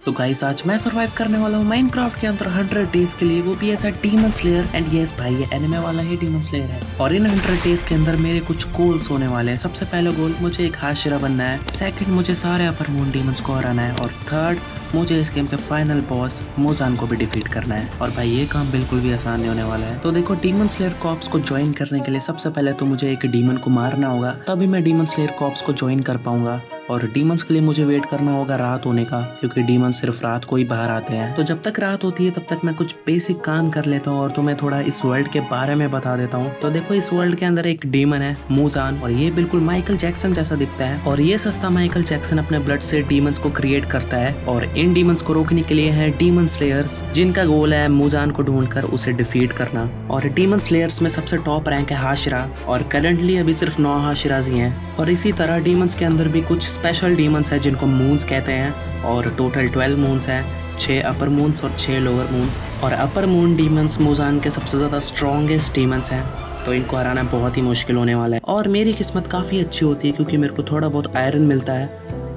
तो गाइस आज मैं सरवाइव करने वाला हूँ माइनक्राफ्ट के अंदर 100 डेज के लिए, वो भी ऐसा डीमन स्लेयर। एंड यस भाई, ये एनिमे वाला ही डीमन स्लेयर है। और इन 100 डेज के अंदर मेरे कुछ गोल्स होने वाले हैं। सबसे पहला गोल, मुझे एक हाशिरा बनना है। सेकंड, मुझे सारे अपर मून डीमंस को हराना है। और थर्ड, मुझे इस गेम के फाइनल बॉस मुजान को भी डिफीट करना है। और भाई ये काम बिल्कुल भी आसान नहीं होने वाला है। तो देखो, डीमन स्लेयर कॉर्प्स को ज्वाइन करने के लिए सबसे पहले तो मुझे एक डीमन को मारना होगा, तभी मैं डीमन स्लेयर कॉर्प्स को ज्वाइन कर पाऊंगा। और डीमंस के लिए मुझे वेट करना होगा रात होने का, क्योंकि डीमन सिर्फ रात को ही बाहर आते हैं। तो जब तक रात होती है तब तक मैं कुछ बेसिक काम कर लेता हूँ और तुम्हें थोड़ा इस वर्ल्ड के बारे में बता देता हूँ। तो देखो, इस वर्ल्ड के अंदर एक डीमन है मुजान, और ये बिल्कुल माइकल जैक्सन जैसा दिखता है। और ये सस्ता माइकल जैक्सन अपने ब्लड से डीमंस को क्रिएट करता है। और इन डीमंस को रोकने के लिए है डीमन स्लेयर्स, जिनका गोल है मुजान को ढूंढकर उसे डिफीट करना। और डीमन स्लेयर्स में सबसे टॉप रैंक है हाशिरा, और करंटली अभी सिर्फ 9 हाशिराज ही हैं। और इसी तरह डीमंस के अंदर भी कुछ स्पेशल डीमंस है जिनको मून्स कहते हैं। और टोटल 12 मून्स हैं, 6 अपर मून्स और 6 लोअर मून्स। और अपर मून डीमंस मुजान के सबसे ज़्यादा स्ट्रॉन्गेस्ट डीमंस हैं, तो इनको हराना बहुत ही मुश्किल होने वाला है। और मेरी किस्मत काफ़ी अच्छी होती है, क्योंकि मेरे को थोड़ा बहुत आयरन मिलता है,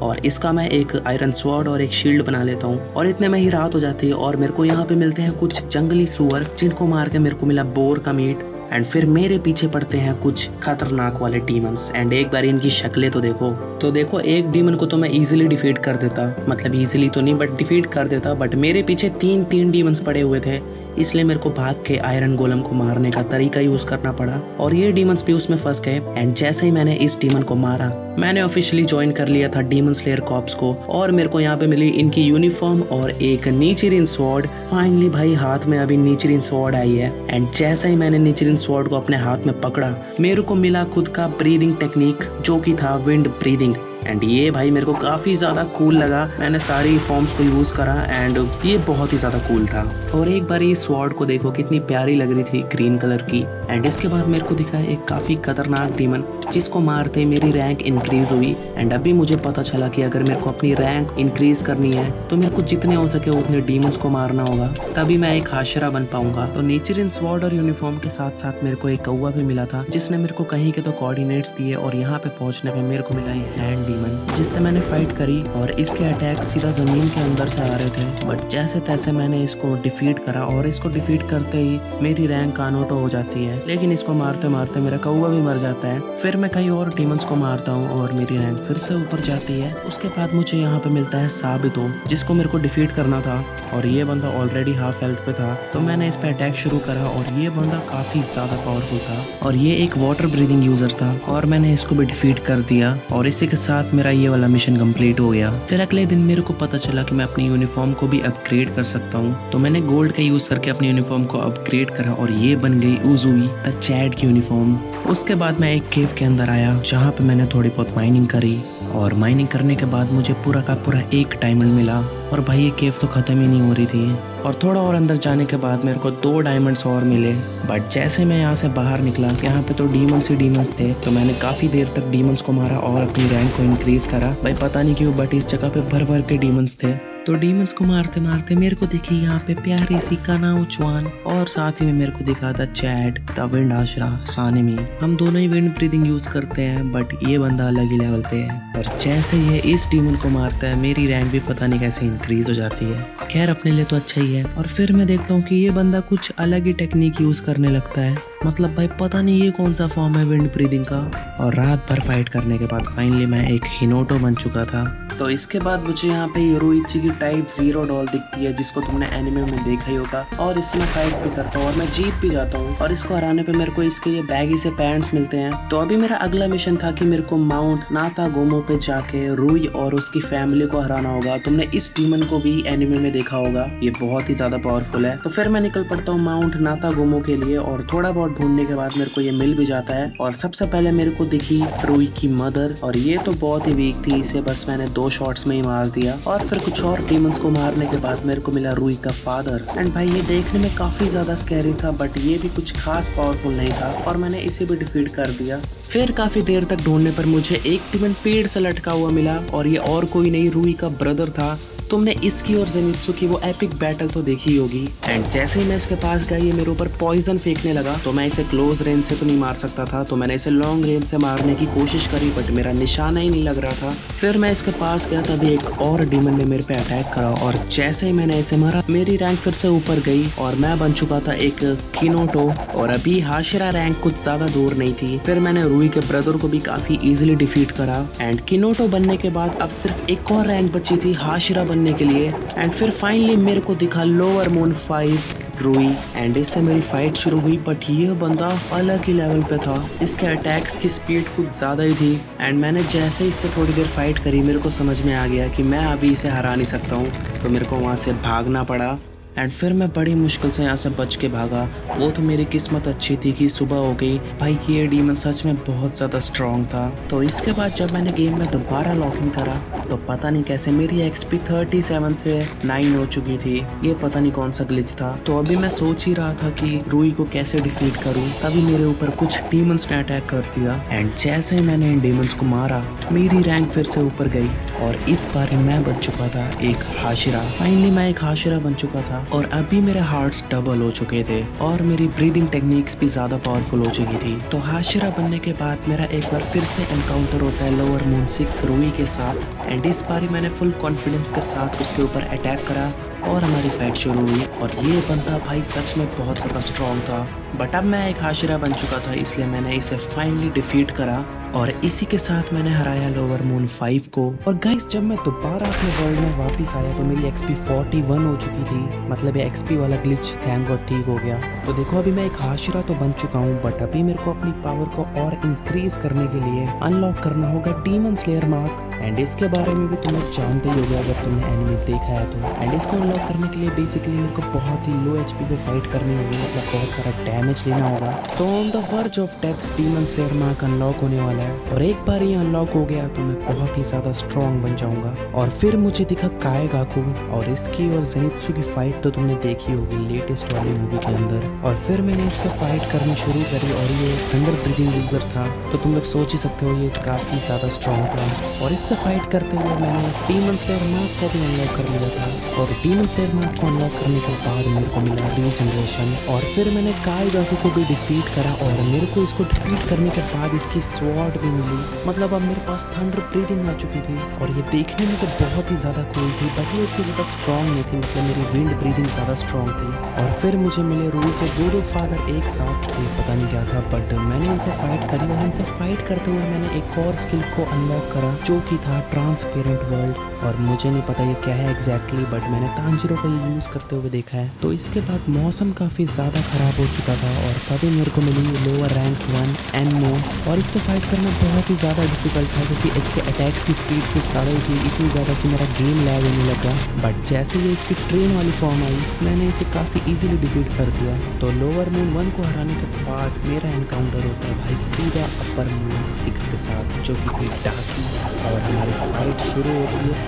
और इसका मैं एक आयरन स्वॉर्ड और एक शील्ड बना लेता हूँ। और इतने में ही रात हो जाती है, और मेरे को यहाँ पे मिलते हैं कुछ जंगली सुअर, जिनको मार के मेरे को मिला बोर का मीट। एंड फिर मेरे पीछे पड़ते हैं कुछ खतरनाक वाले डीमंस। एंड एक बार इनकी शक्लें तो देखो, एक डीमन को तो मैं इजीली डिफीट कर देता, मतलब इजीली तो नहीं बट डिफीट कर देता। बट मेरे पीछे तीन डीमंस पड़े हुए थे, इसलिए मेरे को भाग के आयरन गोलम को मारने का तरीका यूज करना पड़ा। और ये डीमंस भी उसमें फंस गए। एंड जैसे ही मैंने इस डीमन को मारा, मैंने ऑफिशियली ज्वाइन कर लिया था डीमन स्लेयर कॉर्प्स को। और मेरे को यहाँ पे मिली इनकी यूनिफॉर्म और एक नीचिरिन स्वॉर्ड। फाइनली भाई हाथ में अभी नीचिरिन स्वॉर्ड आई है। एंड जैसे ही मैंने नीचिरिन स्वॉर्ड को अपने हाथ में पकड़ा, मेरे को मिला खुद का ब्रीदिंग टेक्निक, जो कि था विंड ब्रीदिंग। एंड ये भाई मेरे को काफ़ी ज़्यादा कूल लगा। मैंने सारी फॉर्म्स को यूज़ करा एंड ये बहुत ही ज़्यादा कूल था। और एक बार इस स्वॉर्ड को देखो, कितनी प्यारी लग रही थी, ग्रीन कलर की। एंड इसके बाद मेरे को दिखा एक काफ़ी खतरनाक डीमन, जिसको मारते मेरी रैंक इंक्रीज हुई। एंड अभी मुझे पता चला कि अगर मेरे को अपनी रैंक इंक्रीज करनी है तो मेरे को जितने हो सके उतने डीमंस को मारना होगा, तभी मैं एक हाशिरा बन पाऊंगा। तो नीचिरिन स्वॉर्ड और यूनिफॉर्म के साथ साथ मेरे को एक कौवा भी मिला था, जिसने मेरे को कहीं के तो कोऑर्डिनेट्स दिए। और यहाँ पे पहुंचने पे मेरे को मिला ये लैंड डीमन, जिससे मैंने फाइट करी। और इसके अटैक सीधा जमीन के अंदर से आ रहे थे, बट जैसे तैसे मैंने इसको डिफीट करा। और इसको डिफीट करते ही मेरी रैंक कानोटो हो जाती है, लेकिन इसको मारते मारते मेरा कौवा भी मर जाता है। फिर मैं कई और डीमंस को मारता हूँ और मेरी रैंक फिर से ऊपर जाती है। उसके बाद मुझे यहाँ पे मिलता है साबितो, जिसको मेरे को डिफीट करना था। और ये बंदा ऑलरेडी हाफ हेल्थ पे था, तो मैंने इस पे अटैक शुरू करा। और ये बंदा काफी ज्यादा पावरफुल था, और ये एक वाटर ब्रीदिंग यूजर था, और मैंने इसको भी डिफीट कर दिया। और इसी के साथ मेरा ये वाला मिशन कंप्लीट हो गया। फिर अगले दिन मेरे को पता चला कि मैं अपनी यूनिफॉर्म को भी अपग्रेड कर सकता हूँ, तो मैंने गोल्ड का यूज करके अपनी यूनिफॉर्म को अपग्रेड करा, और ये बन गई उजुई द चैड की यूनिफॉर्म। उसके बाद मैं एक केव के अंदर आया, जहाँ पे मैंने थोड़ी बहुत माइनिंग करी। और माइनिंग करने के बाद मुझे पूरा का पूरा एक डायमंड मिला। और भाई ये केव तो खत्म ही नहीं हो रही थी। और थोड़ा और अंदर जाने के बाद मेरे को 2 डायमंड्स और मिले। बट जैसे मैं यहाँ से बाहर निकला, यहाँ पे तो डीमंस ही डीमंस थे, तो मैंने काफी देर तक डीमंस को मारा और अपनी रैंक को इंक्रीज करा। भाई पता नहीं क्यों, बट इस जगह पे भर भर के डीमंस थे। तो डीमंस को मारते मारते मेरे को दिखी यहाँ पे प्यारी सी कानाओ चुआन, और साथ ही में मेरे को दिखा था Chad the wind Hashira Sanemi. हम दोनों ही विंड ब्रीदिंग यूज करते हैं, बट ये बंदा अलग ही लेवल पे है। और जैसे ये इस डीमन को मारता है, मेरी रैंक भी पता नहीं कैसे इंक्रीज हो जाती है। खैर अपने लिए तो अच्छा ही है। और फिर मैं देखता हूँ कि ये बंदा कुछ अलग ही टेक्निक यूज करने लगता है। मतलब भाई पता नहीं ये कौन सा फॉर्म है विंड ब्रीदिंग का। और रात भर फाइट करने के बाद फाइनली मैं एक हिनोटो बन चुका था। तो इसके बाद मुझे यहाँ पे योरुइची की टाइप 0 डॉल दिखती है, जिसको तुमने एनिमे में देखा ही होगा। और इसमें फाइट भी करता हूँ और मैं जीत भी जाता हूँ। और इसको हराने पे मेरे को इसके ये बैगी से पैंट्स मिलते हैं। तो अभी मेरा अगला मिशन था कि मेरे को माउंट नातागोमो पे जाके रुई और उसकी फैमिली को हराना होगा। तुमने इस डीमन को भी एनिमे में देखा होगा, ये बहुत ही ज्यादा पावरफुल है। तो फिर मैं निकल पड़ता हूँ माउंट नातागोमो के लिए। और थोड़ा बहुत ढूंढने के बाद मेरे को ये मिल भी जाता है। और सबसे पहले मेरे को दिखी रुई की मदर, और ये तो बहुत ही वीक थी, इसे बस मैंने 2 शॉट्स में ही मार दिया। और फिर कुछ और डीमंस को मारने के बाद मेरे को मिला रुई का फादर। एंड भाई ये देखने में काफी ज्यादा स्कैरी था, बट ये भी कुछ खास पावरफुल नहीं था, और मैंने इसे भी डिफीट कर दिया। फिर काफी देर तक ढूंढने पर मुझे एक डीमन पेड़ से लटका हुआ मिला, और ये और कोई नहीं रुई का ब्रदर था। तुमने इसकी और जेनित्सु की वो एपिक बैटल तो देखी होगी। एंड जैसे ही मैं इसके पास गया ये मेरे ऊपर पॉइजन फेंकने लगा, तो मैं इसे क्लोज रेंज से तो नहीं मार सकता था, तो मैंने इसे लॉन्ग रेंज से मारने की कोशिश करी, बट मेरा निशाना ही नहीं लग रहा था। फिर मैं इसके पास गया, तभी एक और डीमन ने मेरे पे अटैक करा और जैसे ही मैंने इसे मारा मेरी रैंक फिर से ऊपर गई और मैं बन चुका था एक किनोटो। और अभी हाशिरा रैंक कुछ ज्यादा दूर नहीं थी। फिर मैंने रूई के ब्रदर को भी काफी इजीली डिफीट करा। एंड किनोटो बनने के बाद अब सिर्फ एक और रैंक बची थी हाशिरा बनने के लिए। एंड फिर फाइनली मेरे को दिखा लोअर मून 5 रूई, एंड इससे मेरी फाइट शुरू हुई। बट ये बंदा अलग ही लेवल पे था, इसके अटैक्स की स्पीड कुछ ज़्यादा ही थी। एंड मैंने जैसे इससे थोड़ी देर फाइट करी मेरे को समझ में आ गया कि मैं अभी इसे हरा नहीं सकता हूँ, तो मेरे को वहाँ से भागना पड़ा। एंड फिर मैं बड़ी मुश्किल से यहाँ से बच के भागा। वो तो मेरी किस्मत अच्छी थी कि सुबह हो गई। भाई ये डीमन सच में बहुत ज़्यादा स्ट्रॉन्ग था। तो इसके बाद जब मैंने गेम में दोबारा लॉग इन करा तो पता नहीं कैसे मेरी एक्सपी 37 से 9 हो चुकी थी। ये पता नहीं कौन सा ग्लिच था। तो अभी मैं सोच ही रहा था कि रूई को कैसे डिफीट करूँ, तभी मेरे ऊपर कुछ डीमंस ने अटैक कर दिया। एंड जैसे ही मैंने इन डीमंस को मारा मेरी रैंक फिर से ऊपर गई और इस बार मैं बन चुका था एक हाशिरा। फाइनली मैं एक हाशिरा बन चुका था और अभी मेरे हार्ट्स डबल हो चुके थे और मेरी ब्रीदिंग टेक्निक्स भी ज्यादा पावरफुल हो चुकी थी। तो हाशिरा बनने के बाद मेरा एक बार फिर से एनकाउंटर होता है लोअर मून 6 रूई के साथ। एंड इस बार मैंने फुल कॉन्फिडेंस के साथ उसके ऊपर अटैक करा और हमारी फाइट शुरू हुई। और ये बंदा भाई सच में बहुत ज़्यादा स्ट्रॉन्ग था, बट अब मैं एक हाशिरा बन चुका था, इसलिए मैंने इसे फाइनली डिफीट करा और इसी के साथ मैंने हराया लोअर मून 5 को। और गाइस जब मैं दोबारा अपने वर्ल्ड में वापस आया तो मेरी एक्सपी 41 हो चुकी थी। मतलब ये एक्सपी वाला ग्लिच थैंक गॉड ठीक हो गया। तो देखो अभी मैं एक हाशिरा तो बन चुका हूँ, बट अभी मेरे को अपनी पावर को और इंक्रीज करने के लिए अनलॉक करना होगा डीमन स्लेयर मार्क। एंड इसके बारे में भी तुम्हें जानते ही होगे अगर तुमने एनिमे देखा है तो। एंड इसको अनलॉक करने के लिए बेसिकली मेरे को बहुत ही लो एचपी पे फाइट करनी होगी, मतलब बहुत सारा डैमेज लेना होगा। तो on the verge of death demon slayer mark unlock होने वाला है और एक बार ये अनलॉक हो गया तो मैं बहुत ही ज्यादा स्ट्रॉन्ग बन जाऊंगा। और फिर मुझे दिखा काएगाकू और इसकी और जेनित्सु की फाइट तो तुमने देखी होगी लेटेस्ट वाली मूवी के अंदर। और फिर मैंने इससे फाइट करनी शुरू करी और ये थंडर ब्रीदिंग यूजर था, तो तुम लोग सोच ही सकते हो ये काफी ज्यादा स्ट्रॉन्ग था। और इससे फाइट करते हुए मैंने डीमन स्लेयर मार्क को भी अनलॉक कर लिया था। और डीमन स्लेयर मार्क को अनलॉक करने के बाद मेरे को मिला रीजनरेशन। और फिर मैंने काएगाकू को भी डिफीट करा और मेरे को इसको डिफीट करने के बाद इसकी स्वॉर्ड भी मिली। मतलब अब मेरे पास थंडर ब्रीदिंग आ चुकी थी और ये देखने में तो बहुत ही ज़्यादा कूल थी, बट ये इतनी ज़्यादा स्ट्रॉन्ग नहीं थी। मतलब मेरी विंड ब्रीदिंग ज़्यादा स्ट्रॉन्ग थी। और फिर मुझे मिले रूई के दो फादर एक साथ, ये पता नहीं क्या था, बट मैंने उनसे फाइट करी और इनसे फाइट करते हुए मैंने एक और स्किल को अनलॉक करा जो कि था ट्रांसपेरेंट वर्ल्ड। और मुझे नहीं पता ये क्या है एग्जैक्टली, बट मैंने तांजिरो का ये यूज़ करते हुए देखा है। तो इसके बाद मौसम काफ़ी ज़्यादा ख़राब हो चुका था और तभी मेरे को मिली लोअर रैंक 1 एनमो। और इससे फाइट करना बहुत ही ज़्यादा डिफिकल्ट था क्योंकि इसके अटैक्स की स्पीड कुछ ज़्यादा ही थी, इतनी ज़्यादा कि मेरा गेम लैग होने लगा। बट जैसे ही इसकी ट्रेन वाली फॉर्म आई मैंने इसे काफ़ी इजीली डिफीट कर दिया। तो लोअर मून 1 को हराने के बाद मेरा एनकाउंटर होता है भाई सीधा अपर मून 6 के साथ, जो कि थी डाकी। और हमारी फाइट शुरू होती है।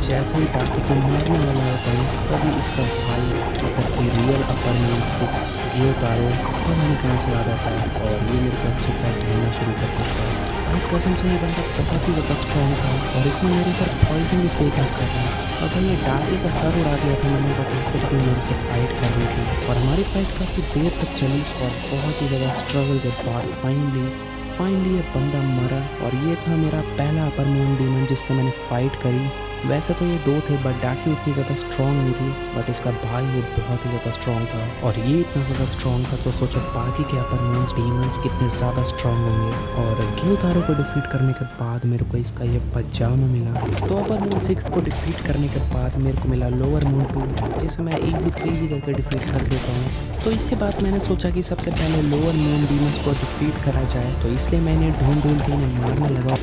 जैसे ही डाकी को मारने वाला होता है तभी इसका भाई मतलब कि रियल अपर मून 6 गियोतारो पता नहीं कहाँ से आ जाता है और ये मेरे को अच्छे तरह ढूंढना शुरू कर देता है। भाई कसम से ये बंदा बहुत ही ज़्यादा स्ट्रॉन्ग था और इसने मेरे ऊपर पॉइजन भी फेंक रखा था। और भाई ये डाकी का सर उड़ा दिया था मैंने, बट फिर भी मेरे से फाइट कर रही थी और हमारी फाइट काफ़ी देर तक चली और बहुत ही ज़्यादा स्ट्रगल के बाद फाइनली ये बंदा मरा। और ये था मेरा पहला अपर मून डीमन जिससे मैंने फाइट करी। वैसे तो ये दो थे बट डाकी उतनी ज़्यादा स्ट्रॉन्ग नहीं थी, बट इसका भाई वो बहुत ही ज़्यादा स्ट्रॉन्ग था। और ये इतना ज़्यादा स्ट्रॉन्ग था तो सोचो बाकी के अपर मून्स डीमंस कितने ज़्यादा स्ट्रॉन्ग होंगे। और गियोतारो को डिफीट करने के बाद मेरे को इसका ये पजामा मिला। तो अपर मून 6 को डिफीट करने के बाद मेरे को मिला लोअर मून 2 जिसे मैं ईजी प्लीजी करके डिफीट कर देता हूँ। तो इसके बाद मैंने सोचा कि सबसे पहले लोअर मून डीमंस को डिफीट करा जाए, तो इसलिए मैंने ढूंढ के इन्हें मारने लगा।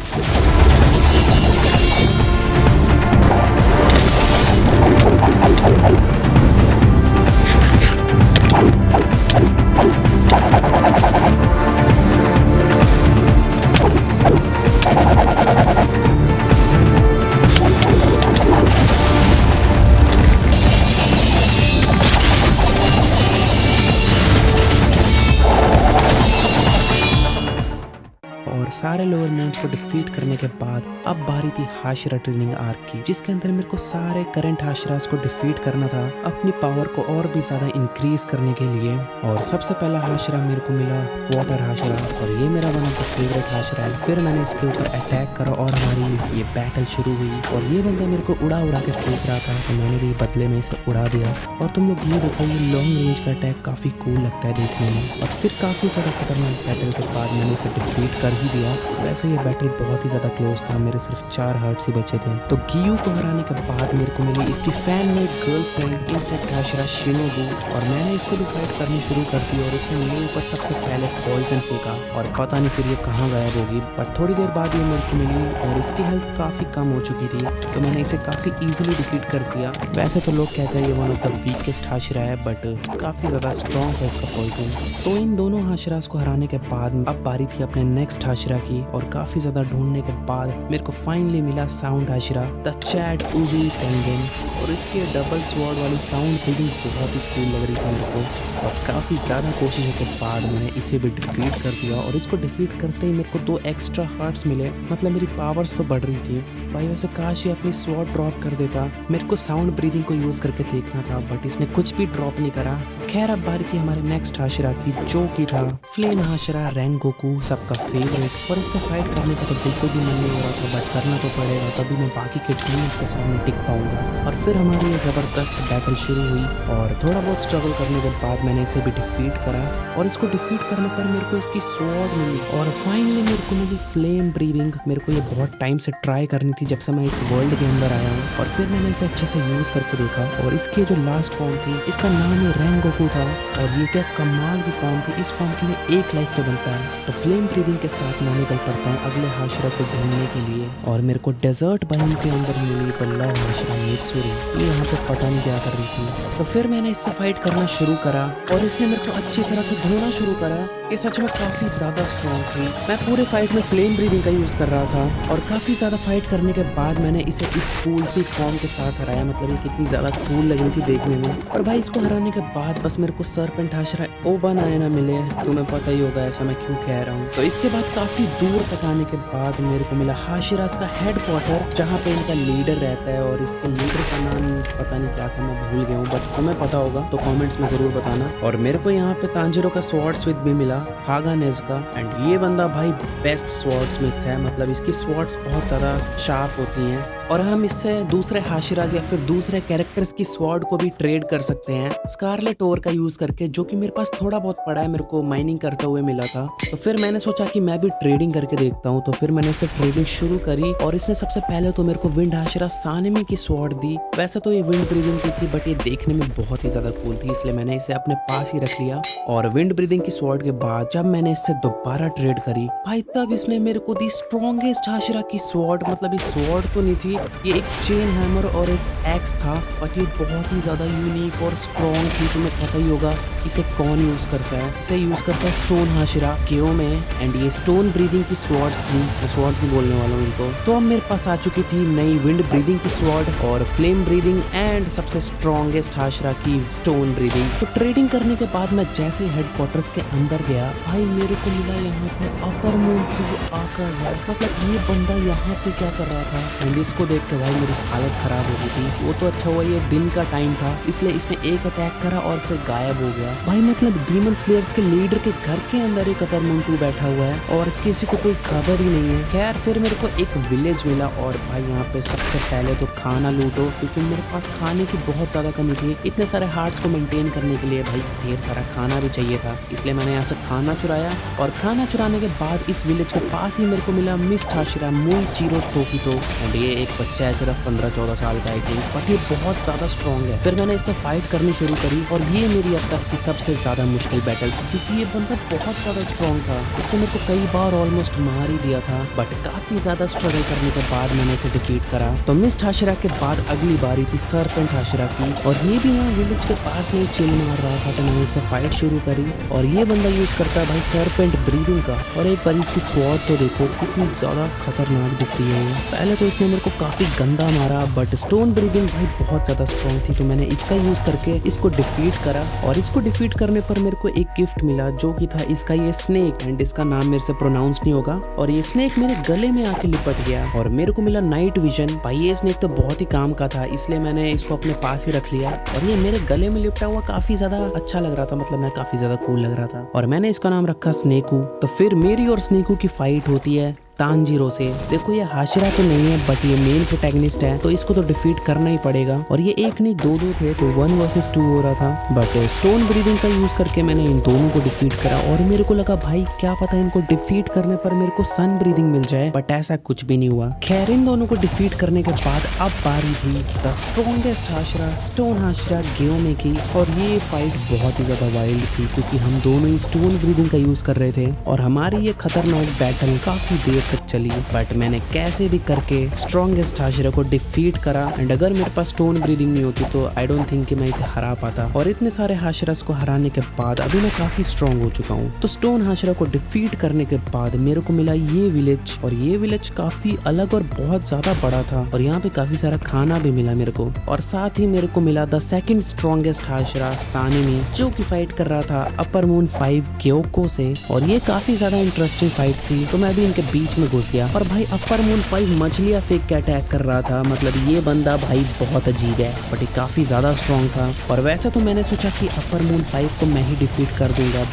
सारे लोअर मेंस को डिफीट करने के बाद अब बारी थी हाशिरा ट्रेनिंग आर्क की, जिसके अंदर मेरे को सारे करंट हाशिरास को डिफीट करना था अपनी पावर को और भी ज्यादा इंक्रीज करने के लिए। और सबसे पहला हाशिरा मेरे को मिला वाटर हाशिरा, और ये मेरा one of the favourite Hashira है। फिर मैंने इसके ऊपर अटैक करा और हमारी ये बैटल शुरू हुई, और ये बंदा मेरे को उड़ा उड़ा के फेंक रहा था, तो मैंने भी बदले में इसे उड़ा दिया। और तुम लोग ये देखो, ये लॉन्ग रेंज का अटैक काफी कूल लगता है देखने में। और फिर काफी ज्यादा खतरनाक बैटल के बाद मैंने इसे डिफीट कर ही दिया। वैसे ये बैटल बहुत ही ज्यादा क्लोज था, मेरे सिर्फ 4 हार्ट्स ही बचे थे। तो गियू को हराने के बाद मेरे को मिली इसकी फैन में गर्लफ्रेंड इंसेक्ट हाशिरा शिनोबू, और मैंने इससे भी फाइट करनी शुरू कर दी। और इसने मेरे ऊपर सबसे पहले पॉइजन फेंका, और पता नहीं फिर ये कहाँ गायब होगी। पर थोड़ी देर बाद ये मेरे को मिली और इसकी हेल्थ काफी कम हो चुकी थी, तो मैंने इसे काफी इजीली डिफीट कर दिया। वैसे तो लोग कहते हैं ये one of the weakest Hashira है, बट काफी ज्यादा स्ट्रॉन्ग है इसका पॉइजन। तो इन दोनों हाशिरास को हराने के बाद अब बारी थी अपने नेक्स्ट हाशिरा की, और काफी ज्यादा ढूंढने के बाद मेरे को फाइनली मिला साउंड हाशिरा, द चैड उजी पेंगुइन। और इसके डबल स्वॉर्ड वाली साउंड फीलिंग बहुत ही कूल लग रही थी मेरे को, और काफी ज्यादा कोशिशों के बाद मैंने इसे भी डिफीट कर दिया। और इसको डिफीट करते ही मेरे को 2 एक्स्ट्रा हार्ट्स मिले, मतलब मेरी पावर्स तो बढ़ रही थी। भाई वैसे काश ये अपनी स्वॉर्ड ड्रॉप कर देता, मेरे को साउंड ब्रीदिंग को यूज करके देखना था, बट इसने कुछ भी ड्रॉप नहीं करा। खैर अब बारी थी हमारे नेक्स्ट हाशिरा की, जो की था फ्लेम हाशिरा रेंगोकू, सबका फेवरेट। और इससे फाइट करने का तो बिल्कुल भी मन नहीं हो रहा था, बट करना तो पड़ेगा, तभी मैं बाकी के टीम्स के सामने टिक पाऊंगा। और फिर हमारी ये जबरदस्त बैटल शुरू हुई, और थोड़ा बहुत स्ट्रगल करने के बाद मैंने इसे भी डिफीट करा। और इसको डिफीट करने पर मेरे को इसकी स्वॉर्ड मिली, और फाइनली मेरे को मिली फ्लेम ब्रीदिंग। मेरे को ये बहुत टाइम से ट्राई करनी थी जब से मैं इस वर्ल्ड के अंदर आया हूँ, और फिर मैंने इसे अच्छे से यूज करके देखा। और इसकी जो लास्ट फॉर्म थी, इसका नाम ही रेंगोकू था, और ये क्या कमाल की फॉर्म थी। इस फॉर्म के लिए 1 लाइफ तो बनता है। तो फ्लेम ब्रीदिंग के साथ मैं निकल पड़ता हूँ अगले हाशिरा को ढूंढने के लिए, और मेरे को डेजर्ट बायोम के अंदर मिली बल्ला हाशिरा मित्सुरी। ये यहाँ पे पता नहीं क्या कर रही थी। तो फिर मैंने इससे फाइट करना शुरू करा, और इसने मेरे को अच्छी तरह से धोना शुरू करा। ये सच में काफी ज्यादा स्ट्रॉन्ग थी। मैं पूरे फाइट में फ्लेम ब्रीदिंग का यूज कर रहा था, और काफी ज्यादा फाइट करने के बाद मैंने इसे इस कूल सी फॉर्म के साथ हराया। मतलब ये कितनी ज्यादा कूल लग रही थी देखने में। और भाई इसको हराने के बाद बस मेरे को सरपेंट हाशिरा ओबन आए ना मिले, तुम्हें पता ही होगा ऐसा मैं क्यों कह रहा हूँ। तो इसके बाद काफी दूर तक आने के बाद मेरे को मिला हाशिरास का हेडक्वार्टर, जहाँ पे इनका लीडर रहता है। और इसके लीडर का नाम पता नहीं क्या था, मैं भूल गया हूँ, बट तुम्हें पता होगा तो कमेंट्स में जरूर बताना। और मेरे को यहाँ पे तांजिरो का स्वॉर्ड स्मिथ भी मिला, हागा नेजुका। एंड ये बंदा भाई बेस्ट स्वॉर्ड स्मिथ है, मतलब इसकी स्वॉर्ड्स बहुत ज्यादा शार्प होती हैं, और हम इससे दूसरे हाशिराज या फिर दूसरे कैरेक्टर्स की स्वॉर्ड को भी ट्रेड कर सकते हैं स्कारलेट ओर का यूज करके, जो कि मेरे पास थोड़ा बहुत पड़ा है, मेरे को माइनिंग करते हुए मिला था। तो फिर मैंने सोचा कि मैं भी ट्रेडिंग करके देखता हूँ। तो फिर मैंने इससे ट्रेडिंग शुरू करी, और इसने सबसे पहले तो मेरे को विंड हाशिरा सानेमी की स्वॉर्ड दी। वैसे तो ये विंड ब्रीदिंग की थी, बट ये देखने में बहुत ही ज्यादा कूल थी, इसलिए मैंने इसे अपने पास ही रख लिया। और विंड ब्रीदिंग की स्वॉर्ड के बाद जब मैंने इससे दोबारा ट्रेड करी भाई, तब इसने मेरे को दी स्ट्रॉन्गेस्ट हाशिरा की स्वॉर्ड। मतलब ये स्वॉर्ड तो नहीं थी, ये एक चेन हैमर और एक एक्स था, बट ये बहुत ही ज्यादा यूनिक और स्ट्रॉन्ग थी। तुम्हें पता ही होगा इसे कौन यूज करता है, इसे यूज करता है स्टोन हाशिरा केओ में। एंड ये स्टोन ब्रीदिंग की स्वॉर्ड्स थी, मैं स्वॉर्ड्स ही बोलने वाला हूँ इनको। तो अब मेरे पास आ चुकी थी नई विंड ब्रीदिंग की स्वॉर्ड, और फ्लेम ब्रीदिंग, एंड सबसे स्ट्रॉन्गेस्ट हाशिरा की स्टोन ब्रीदिंग। तो ट्रेडिंग करने के बाद मैं जैसे हेडक्वार्टर्स के अंदर गया भाई, मेरे को मिला यहाँ पे अपर मून की आकाश। मतलब ये बंदा यहाँ पे क्या कर रहा था, एंड इसको देख के भाई मेरी हालत खराब हो गई थी। वो तो अच्छा हुआ ये दिन का टाइम था, इसलिए इसने एक अटैक करा और फिर गायब हो गया भाई। मतलब डीमन स्लेयर्स के लीडर के घर के अंदर एक अपर मून 2 बैठा हुआ है, और किसी को कोई खबर ही नहीं है। खैर फिर मेरे को एक विलेज मिला, और भाई यहाँ पे सबसे पहले तो खाना लूटो, क्योंकि मेरे पास खाने की बहुत ज्यादा कमी थी। इतने सारे हार्ट्स को मेंटेन करने के लिए भाई ढेर सारा खाना भी चाहिए था, इसलिए मैंने यहाँ से खाना चुराया। और खाना चुराने के बाद इस विलेज के पास ही मेरे को मिला मिस्ट हाशिरा मुई चीरो टोकितो। एंड ये एक बच्चा है, सिर्फ 15-14 साल का, बट ये बहुत ज्यादा स्ट्रॉन्ग है। फिर मैंने इससे फाइट करनी शुरू करी, और ये मेरी अब तक की सबसे ज्यादा मुश्किल बैटल थी, क्योंकि ये बंदा बहुत ज्यादा स्ट्रॉन्ग था। इसने मेरे को कई बार ऑलमोस्ट मार ही दिया था, बट काफी ज्यादा स्ट्रगल करने के बाद मैंने इसे डिफीट करा। तो मिस्ट हाशिरा के बाद अगली बारी थी सरपेंट हाशिरा की, और ये भी यहाँ विलेज के पास में चिल मार रहा था। तो मैंने इससे फाइट शुरू करी, और ये बंदा यूज करता है भाई सरपेंट ब्रीदिंग का। और एक बार इसकी स्वॉर्ड तो देखो कितनी ज्यादा खतरनाक दिखती है। पहले तो इसने मेरे को काफी गंदा मारा, बट स्टोन ब्रीदिंग भाई बहुत ज्यादा स्ट्रॉन्ग थी, तो मैंने इसका यूज करके इसको डिफीट करा। और इसको डिफीट करने पर मेरे को एक गिफ्ट मिला जो कि था इसका ये स्नेक, एंड इसका नाम मेरे से प्रोनाउंस नहीं होगा। और ये स्नेक मेरे गले में आके लिपट गया और मेरे को मिला नाइट विजन। भाई ये स्नेक तो बहुत ही काम का था, इसलिए मैंने इसको अपने पास ही रख लिया। और ये मेरे गले में लिपटा हुआ काफी ज्यादा अच्छा लग रहा था, मतलब मैं काफी ज्यादा कूल लग रहा था, और मैंने इसका नाम रखा स्नेकू। तो फिर मेरी और स्नेकू की फाइट होती है तांजीरो से। देखो ये हाशिरा तो नहीं है, बट ये मेन प्रोटैगनिस्ट है, तो इसको तो डिफीट करना ही पड़ेगा। और ये एक नहीं दो थे, तो 1 वर्सेस 2 हो रहा था, बट स्टोन ब्रीदिंग का यूज करके मैंने इन दोनों को डिफीट करा। और मेरे को लगा भाई क्या पता इनको डिफीट करने पर मेरे को सन ब्रीदिंग मिल जाए, बट ऐसा कुछ भी नहीं हुआ। खैर इन दोनों को डिफीट करने के बाद अब बारी थी the strongest hashira, stone hashira Gyomei की। और ये फाइट बहुत ही ज्यादा वाइल्ड थी, क्योंकि हम दोनों ही स्टोन ब्रीदिंग का यूज कर रहे थे, और हमारी ये खतरनाक बैटल काफी देर तक चली। बट मैंने कैसे भी करके स्ट्रॉन्गेस्ट हाशिरा को डिफीट करा, एंड अगर मेरे पास स्टोन ब्रीदिंग नहीं होती तो आई डोंट थिंक कि मैं इसे हरा पाता। और इतने सारे हाशिरास को हराने के बाद अभी मैं काफी स्ट्रॉन्ग हो चुका हूँ। तो स्टोन हाशिरा को डिफीट करने के बाद मेरे को मिला ये विलेज, और ये विलेज काफी अलग और बहुत ज्यादा बड़ा था, और यहाँ पे काफी सारा खाना भी मिला मेरे को। और साथ ही मेरे को मिला द सेकंड स्ट्रॉन्गेस्ट हाशिरा सानिमी, जो की फाइट कर रहा था अपर मून 5 ग्योको से। और ये काफी ज्यादा इंटरेस्टिंग फाइट थी, तो मैं भी इनके बीच में घुस गया। और भाई अपर मून 5 मछलियां फेंक के अटैक कर रहा था, मतलब ये बंदा भाई बहुत अजीब है, बट ये काफी ज्यादा स्ट्रॉन्ग था। और वैसे तो मैंने सोचा कि अपर मून 5 को मैं ही डिफीट कर दूंगा,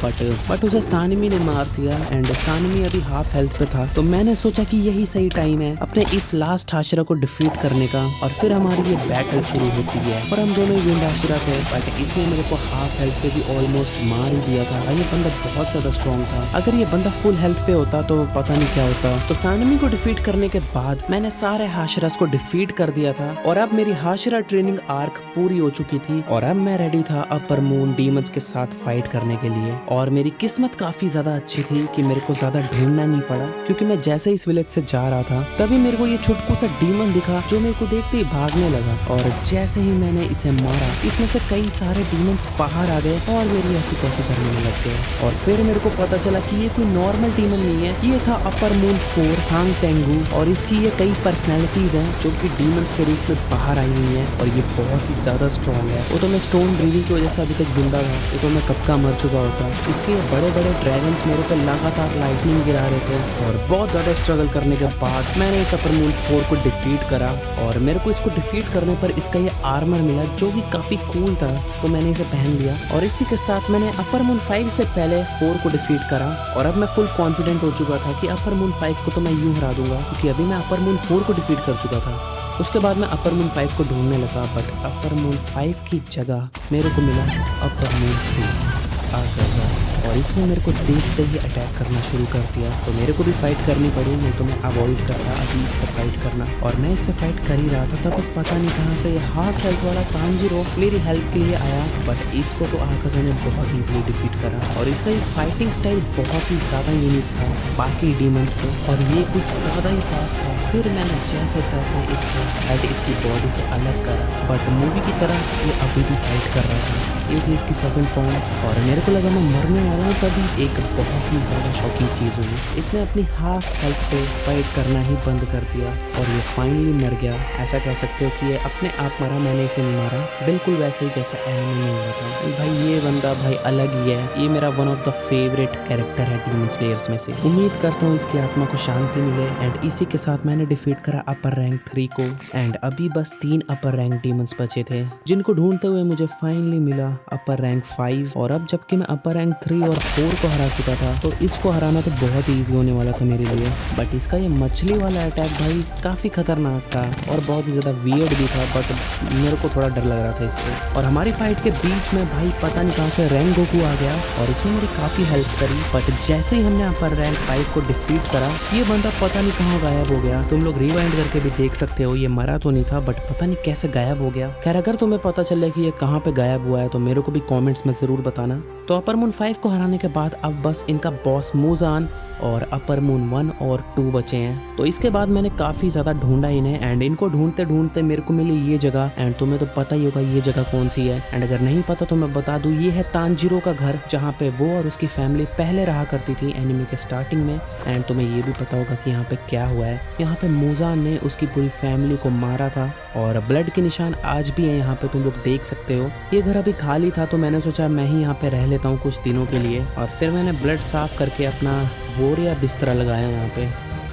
बट उसे सानिमी ने मार दिया, एंड सानिमी अभी हाफ हेल्थ पे था। तो मैंने सोचा कि यही सही टाइम है अपने इस लास्ट हाशिरा को डिफीट करने का। और फिर हमारी ये बैटल शुरू होती है, और हम दोनों ही विंड हाशिरा थे, बट इसने मेरे को हाफ हेल्थ पे भी ऑलमोस्ट मार ही दिया था। ये बंदा बहुत ज्यादा स्ट्रॉन्ग था, अगर ये बंदा फुल हेल्थ पे होता तो पता नहीं क्या होता। तो सानिमी को डिफीट करने के बाद मैंने सारे हाशिरास को डिफीट कर दिया था, और अब मेरी हाशिरा ट्रेनिंग आर्क पूरी हो चुकी थी, और अब मैं रेडी था अपर मून डीमंस के साथ फाइट करने के लिए। और मेरी किस्मत काफी ज्यादा अच्छी थी कि मेरे को ज्यादा ढूंढना नहीं पड़ा, क्योंकि मैं जैसे इस विलेज से जा रहा था तभी मेरे को ये छुटकू सा डीमन दिखा, जो मेरे को देखते ही भागने लगा। और जैसे ही मैंने इसे मारा, इसमें से कई सारे डीमंस बाहर आ गए और मेरी ऐसी तैसी करने लग गए। और फिर मेरे को पता चला कि ये कोई नॉर्मल डीमन नहीं है, ये था अपर मून 4 हांग टेंगू, और इसकी ये कई पर्सनैलिटीज हैं जो कि डीमंस के रूप में बाहर आई हुई हैं, और ये बहुत ही ज्यादा स्ट्रॉन्ग है। वो तो मैं स्टोन ब्रीदिंग की वजह से अभी तक जिंदा था, ये तो मैं कब का मर चुका होता। इसके बड़े बड़े ड्रैगन्स मेरे पे लगातार लाइटनिंग गिरा रहे थे, और बहुत ज्यादा स्ट्रगल करने के बाद मैंने इस अपर मून 4 को डिफीट करा। और मेरे को इसको डिफीट करने पर इसका ये आर्मर मिला, जो कि काफी कूल था, तो मैंने इसे पहन लिया। और इसी के साथ मैंने अपर मून 5 से पहले 4 को डिफीट करा, और अब मैं फुल कॉन्फिडेंट हो चुका था कि अपर मून 5 को तो मैं यूं हरा दूंगा, क्योंकि अभी मैं अपर मून 4 को डिफीट कर चुका था। उसके बाद मैं अपर मून 5 को ढूंढने लगा, बट अपर मून 5 की जगह मेरे को मिला अपर मून 3 आगाज़ा, और इसने मेरे को देखते ही अटैक करना शुरू कर दिया। तो मेरे को भी फाइट करनी पड़ी, नहीं तो मैं अवॉइड करता अभी इससे फाइट करना। और मैं इससे फाइट कर ही रहा था, तब पता नहीं कहाँ से ये हाफ हेल्थ वाला तांजीरो मेरी हेल्प के लिए आया, बट इसको तो आगाज़ा ने बहुत ईजिली डिफीट करा। और इसका ये फाइटिंग स्टाइल बहुत ही ज़्यादा यूनिक था बाकी डीमंस से, और ये कुछ ज़्यादा ही फास्ट था। फिर मैंने जैसे तैसे इसका हेड इसकी बॉडी से अलग करा, बट मूवी की तरह ये अभी भी फाइट कर रहा था। ये थी इसकी सेकंड फॉर्म, और मेरे को लगा मैं मरने वाला हूँ, तभी एक बहुत ही ज़्यादा शॉकिंग चीज़ हुई। इसने अपनी हाफ हेल्थ पे फाइट करना ही बंद कर दिया, और ये फाइनली मर गया। ऐसा कह सकते हो कि ये अपने आप मरा, मैंने इसे नहीं मारा, बिल्कुल वैसे ही जैसा एनिमे में हुआ था। भाई ये बंदा भाई अलग ही है, ये मेरा one of the favourite character है डीमन स्लेयर्स में से। उम्मीद करता हूँ इसकी आत्मा को शांति मिले। एंड इसी के साथ मैंने डिफीट करा अपर रैंक 3 को, एंड अभी बस 3 अपर रैंक डीमंस बचे थे, जिनको ढूंढते हुए मुझे फाइनली मिला अपर रैंक 5। और अब जबकि मैं अपर रैंक 3 और 4 को हरा चुका था, तो इसको हराना तो बहुत ही ईजी होने वाला था मेरे लिए। बट इसका ये मछली वाला अटैक भाई काफी खतरनाक था, और बहुत ही ज्यादा वियर्ड भी था, बट मेरे को थोड़ा डर लग रहा था इससे। और हमारी फाइट के बीच में भाई पता नहीं कहाँ से रैंक गोकू आ गया, और इसने मेरी काफी हेल्प करी। बट जैसे ही हमने अपर रैंक 5 को डिफीट करा, ये बंदा पता नहीं कहाँ गायब हो गया। तुम लोग रिवाइंड करके भी देख सकते हो, ये मरा तो नहीं था, बट पता नहीं कैसे गायब हो गया। खैर अगर तुम्हें पता चले कि ये कहाँ पे गायब हुआ है, तो मेरे को भी कमेंट्स में जरूर बताना। तो अपर मून 5 को हराने के बाद अब बस इनका बॉस मूजान और अपर मून 1 और 2 बचे हैं। तो इसके बाद मैंने काफ़ी ज़्यादा ढूंढा इन्हें एंड इनको ढूंढते ढूंढते मेरे को मिली ये जगह। एंड तुम्हें तो पता ही होगा ये जगह कौन सी है। एंड अगर नहीं पता तो मैं बता दूँ, ये है तानजीरो का घर, जहाँ पे वो और उसकी फैमिली पहले रहा करती थी एनिमे के स्टार्टिंग में। एंड तुम्हें ये भी पता होगा कि यहाँ पे क्या हुआ है। यहाँ पे मूजान ने उसकी पूरी फैमिली को मारा था और ब्लड के निशान आज भी है यहाँ पे, तुम लोग देख सकते हो। ये घर अभी खाली था तो मैंने सोचा मैं ही यहाँ पे रह लेता हूँ कुछ दिनों के लिए। और फिर मैंने ब्लड साफ करके अपना बोरिया बिस्तरा लगाया यहाँ पे।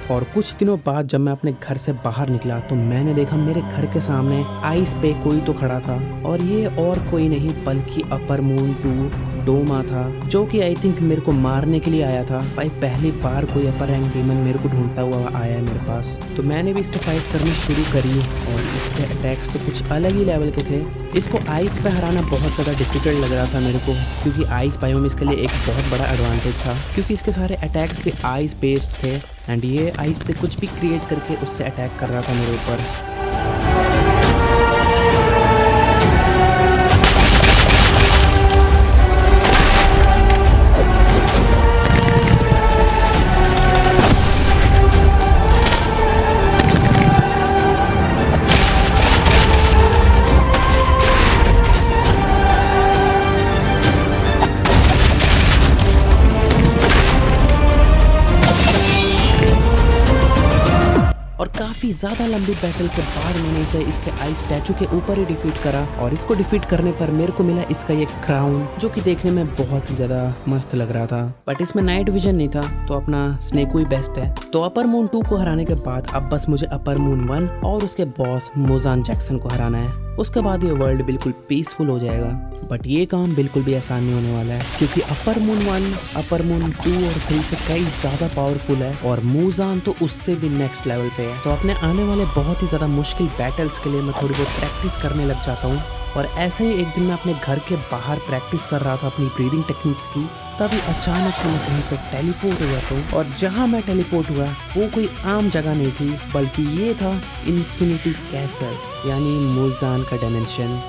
और कुछ दिनों बाद जब मैं अपने घर से बाहर निकला तो मैंने देखा मेरे घर के सामने आइस पे कोई तो खड़ा था। और ये और कोई नहीं बल्कि अपर मून 2 डोमा था, जो कि आई थिंक मेरे को मारने के लिए आया था। भाई पहली बार कोई अपर रैंक डीमन मेरे को ढूंढता हुआ आया है मेरे पास। तो मैंने भी इससे फाइट करनी शुरू करी और इसके अटैक्स तो कुछ अलग ही लेवल के थे। इसको आइस पे हराना बहुत ज़्यादा डिफिकल्ट लग रहा था मेरे को, क्योंकि आइस बायोम इसके लिए एक बहुत बड़ा एडवांटेज था, क्योंकि इसके सारे अटैक्स भी आइस बेस्ड थे। एंड ये आइस से कुछ भी क्रिएट करके उससे अटैक कर रहा था मेरे ऊपर। और काफ़ी ज़्यादा लंबी बैटल के बाद मैंने इसे इसके आइस स्टैचू के ऊपर ही डिफीट करा। और इसको डिफीट करने पर मेरे को मिला इसका ये क्राउन, जो कि देखने में बहुत ही ज़्यादा मस्त लग रहा था। बट इसमें नाइट विजन नहीं था तो अपना स्नेको ही बेस्ट है। तो अपर मून 2 को हराने के बाद अब बस मुझे अपर मून 1 और उसके बॉस मूजान जैक्सन को हराना है। उसके बाद ये वर्ल्ड बिल्कुल पीसफुल हो जाएगा। बट ये काम बिल्कुल भी आसान नहीं होने वाला है, क्योंकि अपर मून 1, अपर मून 2 और 3 से कई ज़्यादा पावरफुल है और मूजान तो उससे भी नेक्स्ट लेवल पे है। तो अपने आने वाले बहुत ही ज़्यादा मुश्किल बैटल्स के लिए मैं थोड़ी बहुत प्रैक्टिस करने लग जाता हूँ। और ऐसे ही एक दिन मैं अपने घर के बाहर प्रैक्टिस कर रहा था अपनी ब्रीदिंग टेक्निक्स की, तभी अचानक से मैं कहीं पे टेलीपोर्ट हो जाता हूँ। और जहाँ मैं टेलीपोर्ट हुआ वो कोई आम जगह नहीं थी, बल्कि ये था इन्फिनिटी कैसल, यानी मूजान का डायमेंशन।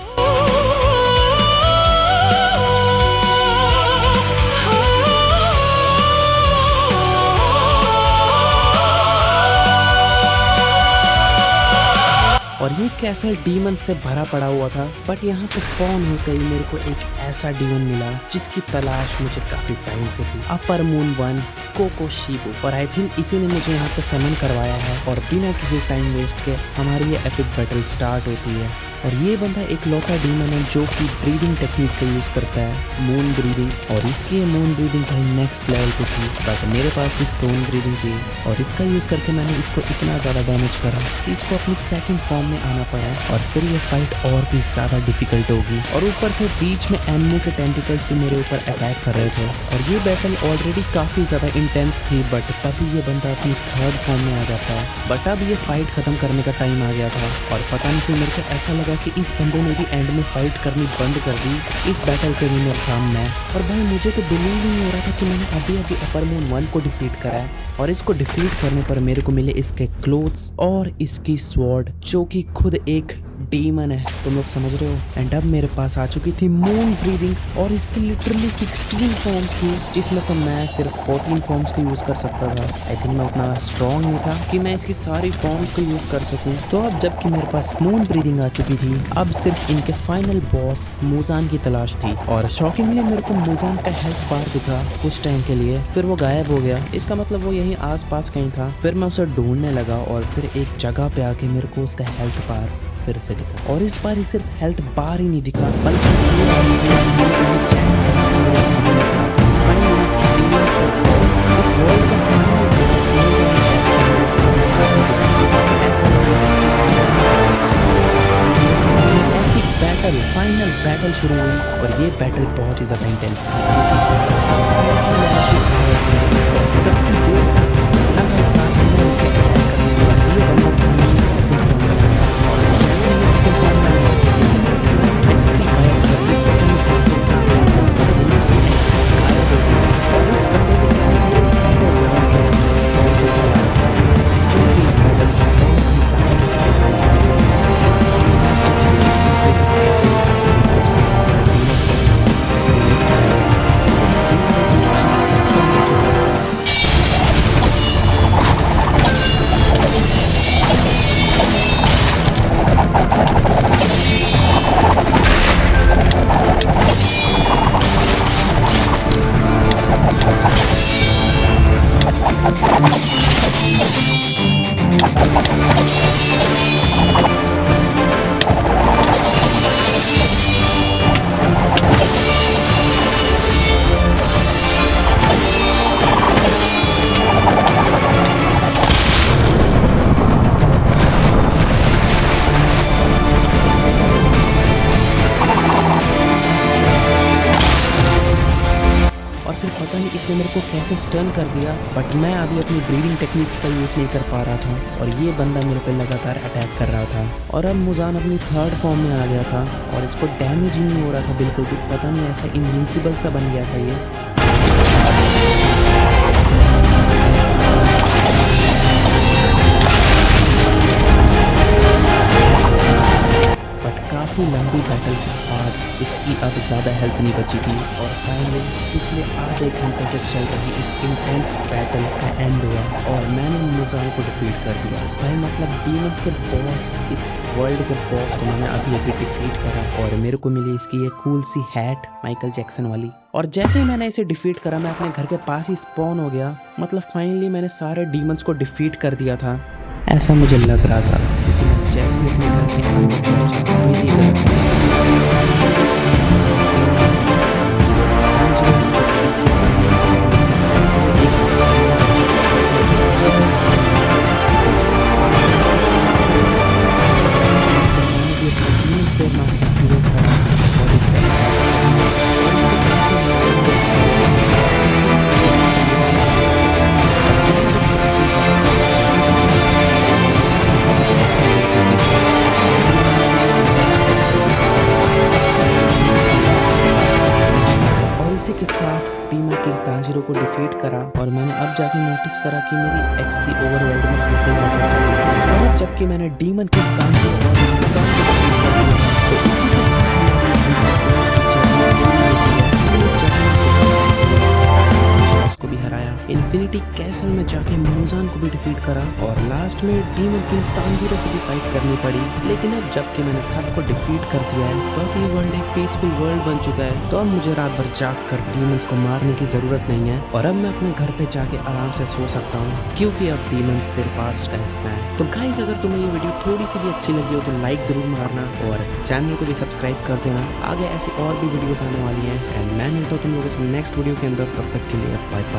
और ये कैसल डीमन से भरा पड़ा हुआ था। बट यहाँ पे स्पॉन होते ही मेरे को एक ऐसा डीमन मिला जिसकी तलाश मुझे काफी टाइम से थी, अपर मून 1 कोको शिबू। और आई थिंक इसी ने मुझे यहाँ पे समन करवाया है। और बिना किसी टाइम वेस्ट के हमारी ये एपिक बैटल स्टार्ट होती है। और ये बंदा एक लौता डीमन है जो कि ब्रीदिंग टेक्निक का यूज़ करता है, मून ब्रीदिंग। और इसकी मून ब्रीदिंग भाई नेक्स्ट लेवल पे थी। बट मेरे पास भी स्टोन ब्रीदिंग थी और इसका यूज़ करके मैंने इसको इतना ज़्यादा डैमेज करा कि इसको अपनी सेकंड फॉर्म में आना पड़ा। और फिर ये फाइट और भी ज़्यादा डिफिकल्ट होगी। और ऊपर से बीच में एनिमो के टेंटिकल्स भी मेरे ऊपर अटैक कर रहे थे। और ये बैटल ऑलरेडी काफ़ी ज़्यादा इंटेंस थी। बट तभी ये बंदा अपनी थर्ड फॉर्म में आ जाता है। बट अब ये फाइट ख़त्म करने का टाइम आ गया था। और पता नहीं क्यों मेरे को ऐसा लगा कि इस बंदे ने भी एंड में फाइट करनी बंद कर दी। इस बैटल के विनर था मैं। और भाई मुझे तो बिलीव ही नहीं हो रहा था कि मैंने अभी अभी अपर मून 1 को डिफीट करा है। और इसको डिफीट करने पर मेरे को मिले इसके क्लोथ्स और इसकी स्वॉर्ड, जो कि खुद एक डीमन है, तुम लोग समझ रहे हो। एंड अब मेरे पास आ चुकी थी मून ब्रीदिंग और इसकी लिटरली 16 फॉर्म्स थी, जिसमें से मैं सिर्फ 14 फॉर्म्स को यूज़ कर सकता था। आई थिंक मैं उतना स्ट्रॉन्ग नहीं था कि मैं इसकी सारी फॉर्म्स को यूज़ कर सकूं। तो अब जबकि मेरे पास मून ब्रीदिंग आ चुकी थी, अब सिर्फ इनके फाइनल बॉस मूजान की तलाश थी। और शॉकिंगली मेरे को मूजान का हेल्थ बार दिखा कुछ टाइम के लिए, फिर वो गायब हो गया। इसका मतलब वो यहीं आसपास कहीं था। फिर मैं उसे ढूंढने लगा और फिर एक जगह पे आके मेरे को उसका हेल्थ बार फिर से दिखा। और इस बार ही सिर्फ हेल्थ बार ही नहीं दिखा, बल्कि जैक्सन मेरे सामने खड़ा था। इस वर्ल्ड का फाइनल बॉस मूजान जैक्सन मेरे सामने खड़ा था। ऐसा बैटल, फाइनल बैटल शुरू हुई। और ये बैटल बहुत ही ज़्यादा इंटेंस था। काफी देर तक लगातार ये बंदा फाइनली सेकंड फॉर्म में आया। और जैसे ही सेकंड फॉर्म में आया, इसने मेरे सारे एक्सपी गायब कर दिए। पता नहीं कैसे इसने किया, एक्सपी गायब हो गई। और इस बंदे ने इस पूरे बैटल खराब कर दिया और उसे फैला रखा है, जो कि इस बैटल का बहुत ही ज़्यादा और फिर पता नहीं इसने मेरे को कैसे स्टन कर दिया, बट मैं अभी अपनी ब्रीडिंग टेक्निक्स का यूज़ नहीं कर पा रहा था और ये बंदा मेरे पे लगातार अटैक कर रहा था। और अब मुजान अपनी थर्ड फॉर्म में आ गया था और इसको डैमेज ही नहीं हो रहा था बिल्कुल भी। पता नहीं ऐसा इनविंसिबल सा बन गया था ये। काफ़ी लंबी बैटल के बाद इसकी अब ज़्यादा हेल्थ नहीं बची थी और फाइनली पिछले आधे घंटे से चल रही इस इंटेंस बैटल का एंड हुआ और मैंने मुजान को डिफीट कर दिया। भाई मतलब डीमंस के बॉस, इस वर्ल्ड के बॉस को मैंने अभी डिफीट करा और मेरे को मिली इसकी ये कूल सी हैट माइकल जैक्सन वाली। और जैसे ही मैंने इसे डिफीट करा मैं अपने घर के पास ही स्पॉन हो गया। मतलब फाइनली मैंने सारे डीमंस को डिफीट कर दिया था, ऐसा मुझे लग रहा था, क्योंकि मैं जैसे ही अपने घर के अंदर पहुंचा मेरी के साथ डीमन किंग तांजीरो को डिफीट करा और मैंने अब जाके नोटिस करा कि मेरी एक्सपी ओवरवर्ल्ड में आते वापस आ गई थी। और अब जबकि मैंने डीमन किंग तांजीरो और मुजान को डिफीट कर दिया तो इसी के साथ को भी हराया। इन्फिनिटी कैसल में जाके मुजान को भी डिफीट करा और लास्ट में डीमन किंग तांजीरो से भी फाइट करनी पड़ी। लेकिन अब जबकि मैंने सबको डिफीट कर दिया है तो अब ये वर्ल्ड एक पीसफुल वर्ल्ड बन चुका है। तो अब मुझे रात भर जाग कर डीमंस को मारने की जरूरत नहीं है और अब मैं अपने घर पे जाके आराम से सो सकता हूँ, क्योंकि अब डीमंस सिर्फ आस्ट का हिस्सा है। तो गाइस अगर तुम्हें ये वीडियो थोड़ी सी भी अच्छी लगी हो तो लाइक जरूर मारना और चैनल को भी सब्सक्राइब कर देना। आगे ऐसी और भी वीडियोस आने वाली हैं एंड मैं मिलता हूँ तुम लोगों से नेक्स्ट वीडियो के अंदर। तब तक के लिए बाय बाय।